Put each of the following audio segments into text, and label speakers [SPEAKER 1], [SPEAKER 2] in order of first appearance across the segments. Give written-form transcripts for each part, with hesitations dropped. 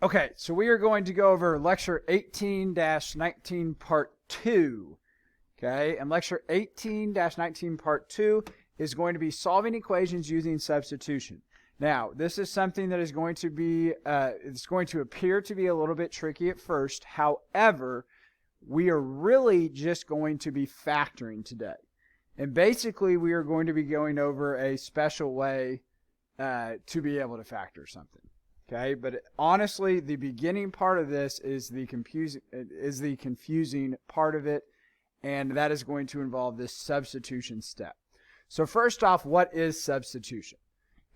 [SPEAKER 1] Okay, so we are going to go over lecture 18-19 part 2. Okay, and lecture 18-19 part 2 is going to be solving equations using substitution. Now, this is something that is going to be, it's going to appear to be a little bit tricky at first. However, we are really just going to be factoring today. And basically, we are going to be going over a special way to be able to factor something. Okay, but honestly, the beginning part of this is the confusing part of it, and that is going to involve this substitution step. So first off, what is substitution?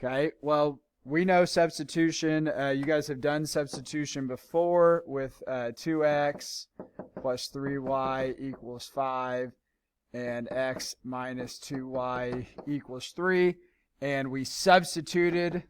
[SPEAKER 1] Okay, well, we know substitution. You guys have done substitution before with 2x plus 3y equals 5 and x minus 2y equals 3, and we substituted.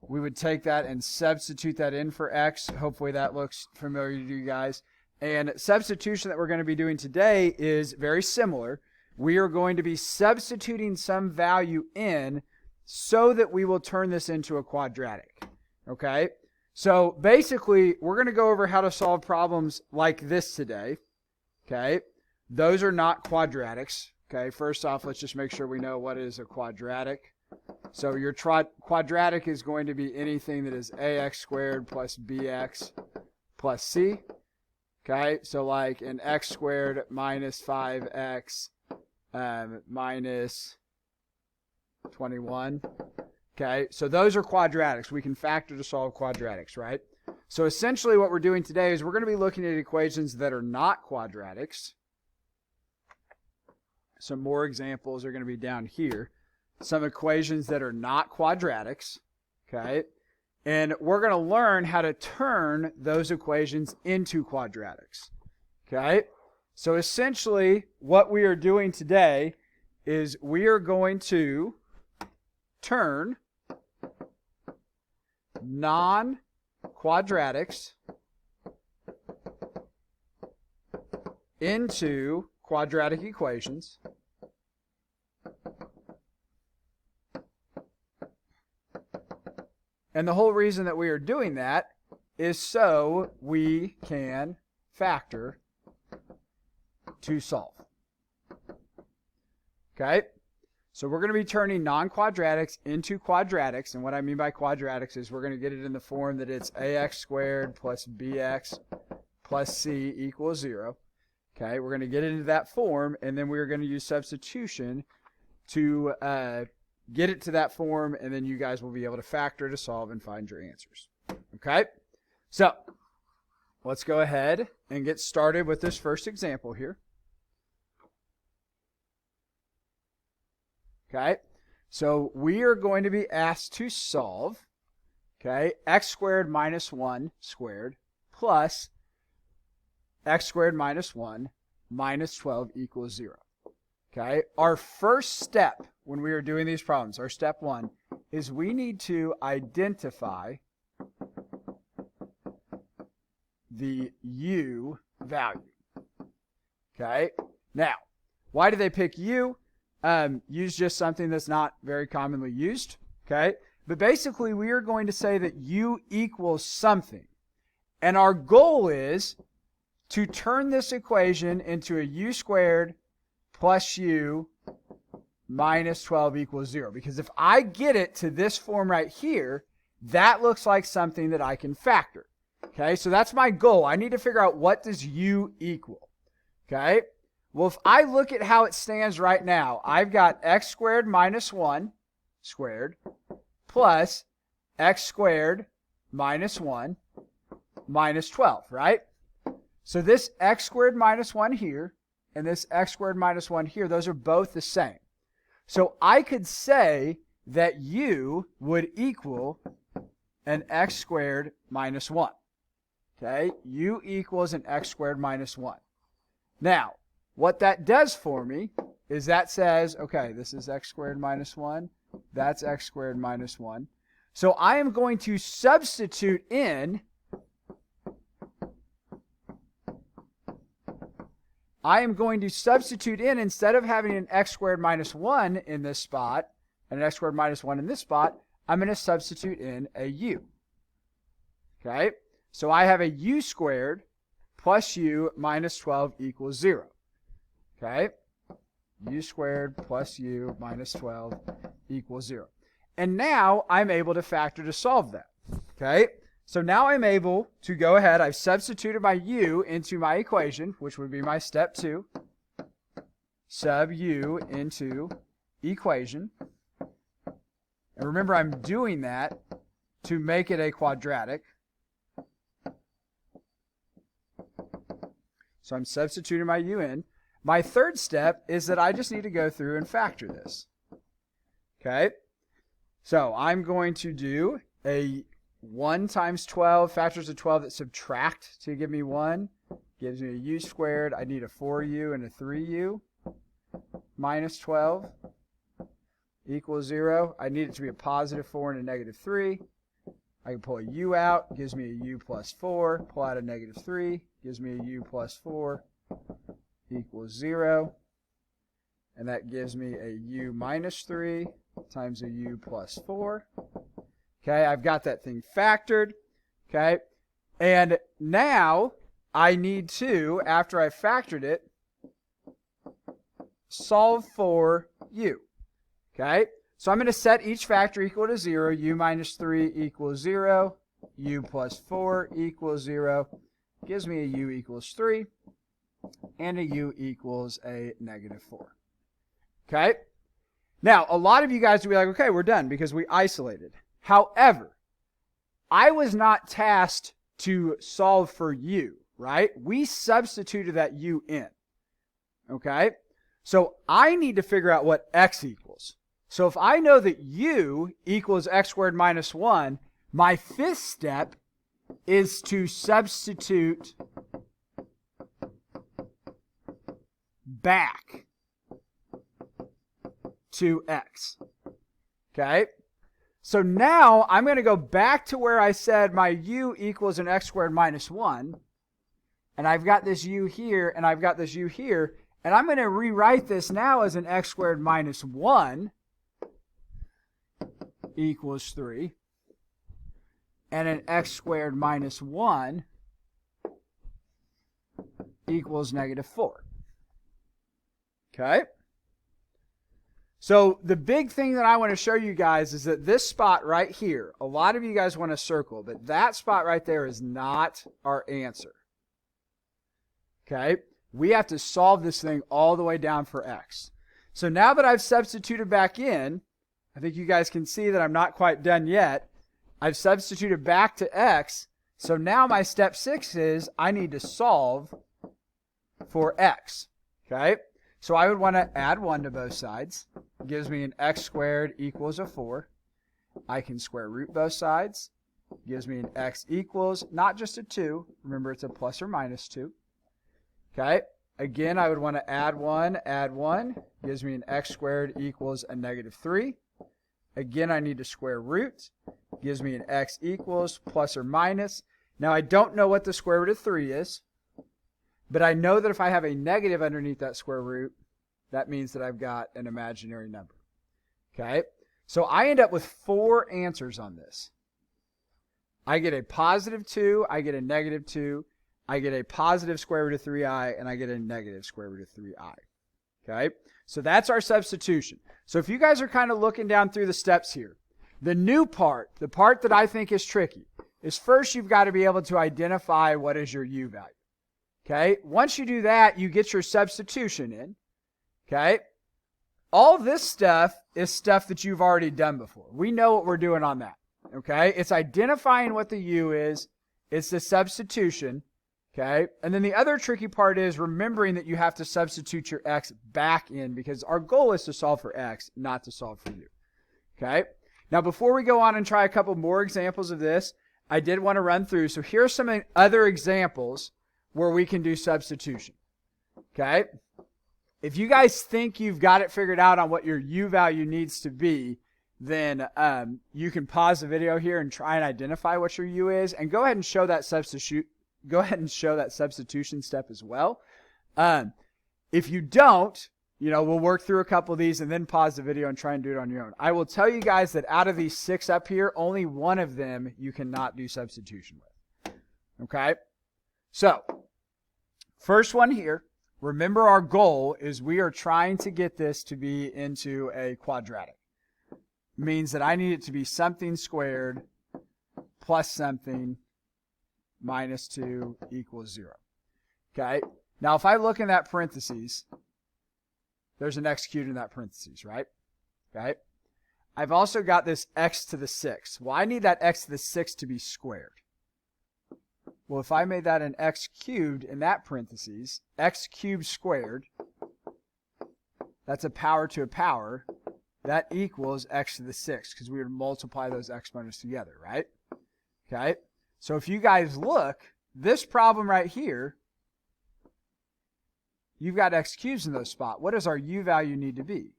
[SPEAKER 1] We would take that and substitute that in for x. Hopefully that looks familiar to you guys. And substitution that we're going to be doing today is very similar. We are going to be substituting some value in so that we will turn this into a quadratic. Okay? So basically, we're going to go over how to solve problems like this today. Okay? Those are not quadratics. Okay? First off, let's just make sure we know what is a quadratic. So your quadratic is going to be anything that is ax squared plus bx plus c. Okay, so like an x squared minus 5x minus 21. Okay, so those are quadratics. We can factor to solve quadratics, right? So essentially what we're doing today is we're going to be looking at equations that are not quadratics. Some more examples are going to be down here. Some equations that are not quadratics, okay? And we're going to learn how to turn those equations into quadratics, okay? So essentially, what we are doing today is we are going to turn non-quadratics into quadratic equations. And the whole reason that we are doing that is so we can factor to solve. Okay? So we're going to be turning non-quadratics into quadratics. And what I mean by quadratics is we're going to get it in the form that it's ax squared plus bx plus c equals 0. Okay? We're going to get it into that form, and then we're going to use substitution to get it to that form, and then you guys will be able to factor to solve and find your answers. Okay? So, let's go ahead and get started with this first example here. Okay? So, we are going to be asked to solve, okay, x squared minus 1 squared plus x squared minus 1 minus 12 equals 0. Okay, our first step when we are doing these problems, our step 1, is we need to identify the u value. Okay, now, why do they pick u? U's just something that's not very commonly used. Okay, but basically we are going to say that u equals something. And our goal is to turn this equation into a u squared plus u minus 12 equals 0. Because if I get it to this form right here, that looks like something that I can factor. Okay, so that's my goal. I need to figure out what does u equal. Okay, well, if I look at how it stands right now, I've got x squared minus 1 squared plus x squared minus 1 minus 12, right? So this x squared minus 1 here and this x squared minus 1 here, those are both the same. So I could say that u would equal an x squared minus 1. Okay, u equals an x squared minus 1. Now, what that does for me is that says, okay, this is x squared minus 1, that's x squared minus 1. So I am going to substitute in instead of having an x squared minus 1 in this spot and an x squared minus 1 in this spot, I'm going to substitute in a u. Okay? So I have a u squared plus u minus 12 equals 0. Okay? U squared plus u minus 12 equals 0. And now I'm able to factor to solve that. Okay? So now I'm able to go ahead. I've substituted my u into my equation, which would be my step 2. Sub u into equation. And remember, I'm doing that to make it a quadratic. So I'm substituting my u in. My third step is that I just need to go through and factor this. Okay? So I'm going to do a 1 times 12, factors of 12 that subtract to give me 1. Gives me a u squared. I need a 4u and a 3u. Minus 12 equals 0. I need it to be a positive 4 and a negative 3. I can pull a u out. Gives me a u plus 4. Pull out a negative 3. Gives me a u plus 4 equals 0. And that gives me a u minus 3 times a u plus 4. Okay, I've got that thing factored. Okay, and now I need to, after I've factored it, solve for u. Okay, so I'm going to set each factor equal to 0. U minus 3 equals 0. U plus 4 equals 0. Gives me a u equals 3. And a u equals a negative 4. Okay? Now, a lot of you guys will be like, okay, we're done because we isolated. However, I was not tasked to solve for u, right? We substituted that u in. Okay? So I need to figure out what x equals. So if I know that u equals x squared minus 1, my fifth step is to substitute back to x. Okay? So now I'm going to go back to where I said my u equals an x squared minus 1. And I've got this u here, and I've got this u here. And I'm going to rewrite this now as an x squared minus 1 equals 3. And an x squared minus 1 equals negative 4. Okay? So the big thing that I want to show you guys is that this spot right here, a lot of you guys want to circle, but that spot right there is not our answer. Okay? We have to solve this thing all the way down for x. So now that I've substituted back in, I think you guys can see that I'm not quite done yet. I've substituted back to x. So now my step 6 is I need to solve for x. Okay? So I would want to add 1 to both sides. It gives me an x squared equals a 4. I can square root both sides. It gives me an x equals not just a 2. Remember, it's a plus or minus 2. Okay? Again, I would want to add 1. Gives me an x squared equals a negative 3. Again, I need to square root. Gives me an x equals plus or minus. Now, I don't know what the square root of 3 is. But I know that if I have a negative underneath that square root, that means that I've got an imaginary number. Okay? So I end up with 4 answers on this. I get a positive 2, I get a negative 2, I get a positive square root of 3i, and I get a negative square root of 3i. Okay? So that's our substitution. So if you guys are kind of looking down through the steps here, the new part, the part that I think is tricky, is first you've got to be able to identify what is your u value. Okay? Once you do that, you get your substitution in. Okay? All this stuff is stuff that you've already done before. We know what we're doing on that. Okay? It's identifying what the u is. It's the substitution. Okay? And then the other tricky part is remembering that you have to substitute your x back in because our goal is to solve for x, not to solve for u. Okay? Now, before we go on and try a couple more examples of this, I did want to run through. So here are some other examples where we can do substitution. Okay? If you guys think you've got it figured out on what your u value needs to be, then you can pause the video here and try and identify what your u is, and go ahead and show that substitution step as well. If you don't, we'll work through a couple of these and then pause the video and try and do it on your own. I will tell you guys that out of these 6 up here, only one of them you cannot do substitution with. Okay? So, first one here, remember our goal is we are trying to get this to be into a quadratic. Means that I need it to be something squared plus something minus 2 equals 0. Okay? Now, if I look in that parentheses, there's an x cubed in that parentheses, right? Okay? I've also got this x to the 6. Well, I need that x to the 6 to be squared. Well, if I made that an x cubed in that parentheses, x cubed squared, that's a power to a power, that equals x to the 6, because we would multiply those exponents together, right? Okay? So if you guys look, this problem right here, you've got x cubes in those spots. What does our u value need to be?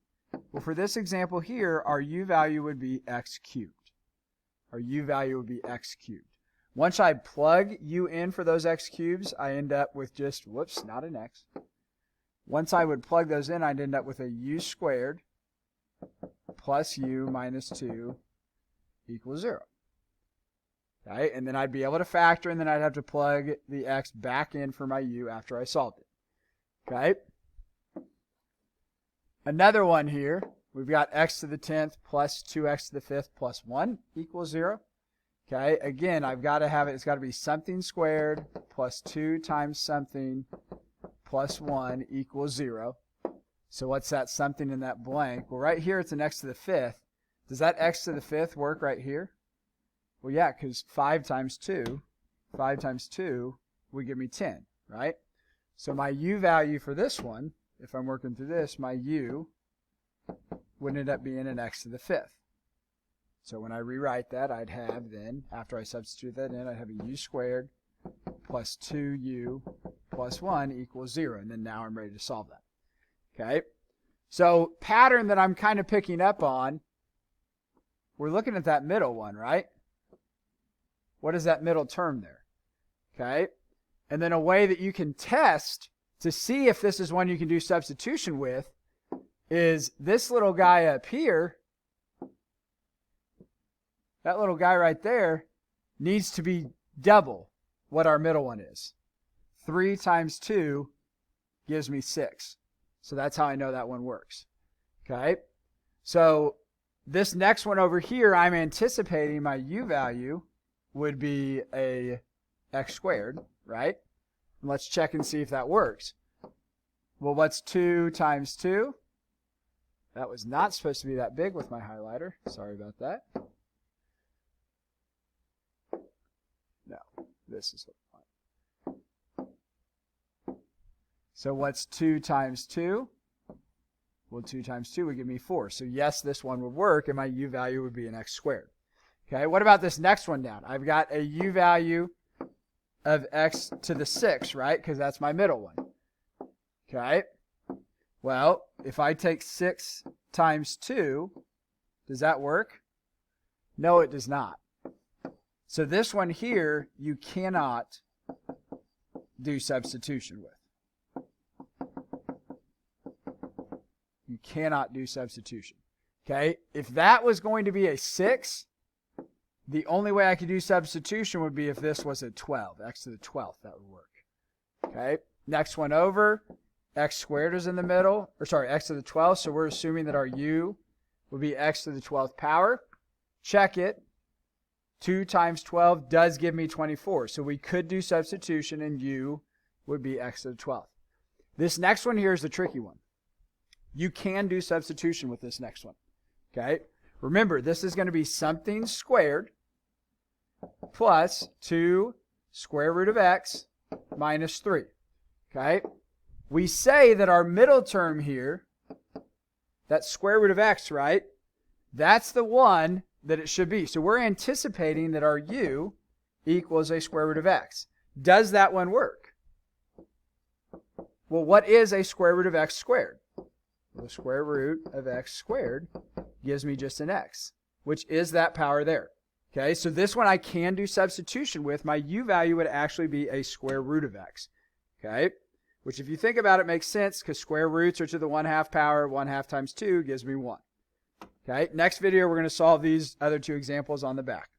[SPEAKER 1] Well, for this example here, our u value would be x cubed. Our u value would be x cubed. Once I plug u in for those x cubes, I end up with just, whoops, not an x. Once I would plug those in, I'd end up with a u squared plus u minus 2 equals 0. Okay? And then I'd be able to factor, and then I'd have to plug the x back in for my u after I solved it. Okay? Another one here, we've got x to the 10th plus 2x to the 5th plus 1 equals 0. Okay, again, I've got to have it, it's got to be something squared plus 2 times something plus 1 equals 0. So what's that something in that blank? Well, right here it's an x to the 5th. Does that x to the 5th work right here? Well, yeah, because 5 times 2 would give me 10, right? So my u value for this one, if I'm working through this, my u would end up being an x to the 5th. So when I rewrite that, I'd have then, after I substitute that in, I'd have a u squared plus 2u plus 1 equals 0. And then now I'm ready to solve that. Okay? So pattern that I'm kind of picking up on, we're looking at that middle one, right? What is that middle term there? Okay? And then a way that you can test to see if this is one you can do substitution with is this little guy up here. That little guy right there needs to be double what our middle one is. 3 times 2 gives me 6. So that's how I know that one works. Okay? So this next one over here, I'm anticipating my u value would be a x squared, right? And let's check and see if that works. Well, what's 2 times 2? That was not supposed to be that big with my highlighter. Sorry about that. No, this is what I want. So what's 2 times 2? Well, 2 times 2 would give me 4. So yes, this one would work, and my u value would be an x squared. Okay, what about this next one down? I've got a u value of x to the 6, right? Because that's my middle one. Okay, well, if I take 6 times 2, does that work? No, it does not. So this one here, you cannot do substitution with. You cannot do substitution. Okay? If that was going to be a 6, the only way I could do substitution would be if this was a 12, x to the 12th, that would work. Okay? Next one over, x squared is in the middle, or sorry, x to the 12th, so we're assuming that our u would be x to the 12th power. Check it. 2 times 12 does give me 24. So we could do substitution and u would be x to the 12th. This next one here is the tricky one. You can do substitution with this next one. Okay? Remember, this is going to be something squared plus 2 square root of x minus 3. Okay? We say that our middle term here, that square root of x, right? That's the one that it should be. So we're anticipating that our u equals a square root of x. Does that one work? Well, what is a square root of x squared? Well, the square root of x squared gives me just an x, which is that power there. Okay, so this one I can do substitution with. My u value would actually be a square root of x. Okay, which if you think about it makes sense because square roots are to the 1/2 power. 1/2 times 2 gives me 1. Okay, next video we're going to solve these other two examples on the back.